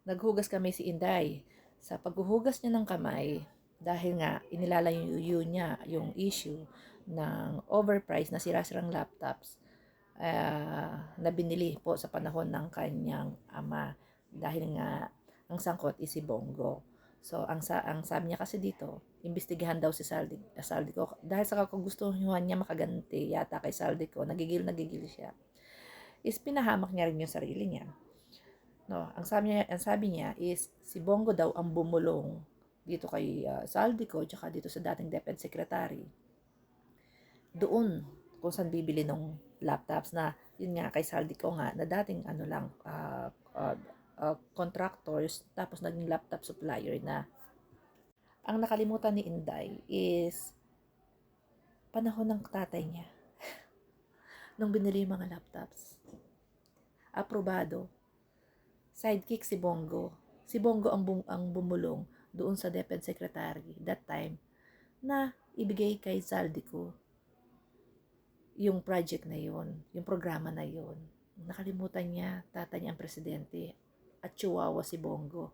naghugas kami si Inday. Sa paghuhugas niya ng kamay, dahil nga inilalayo niya yung issue ng overpriced na sira-sirang laptops na binili po sa panahon ng kanyang ama, dahil nga ang sangkot is si Bongo. So ang sabi niya kasi dito, imbestigahan daw si Saldico dahil sa kagustuhan niya makaganti yata kay Saldico, nagigil siya. Is pinahamak niya rin yung sarili niya. No, ang sabi niya is si Bongo daw ang bumulong dito kay Saldico tsaka dito sa dating DepEd Secretary. Doon kung saan bibili ng laptops na yun nga kay Saldico nga na dating contractors tapos naging laptop supplier na. Ang nakalimutan ni Inday is panahon ng tatay niya nung binili yung mga laptops. Aprobado. Sidekick si Bongo. Si Bongo ang bumulong doon sa DepEd Secretary that time na ibigay kay Saldico yung project na yun, yung programa na yun. Nakalimutan niya, tatay niya ang presidente at chihuahua si Bongo.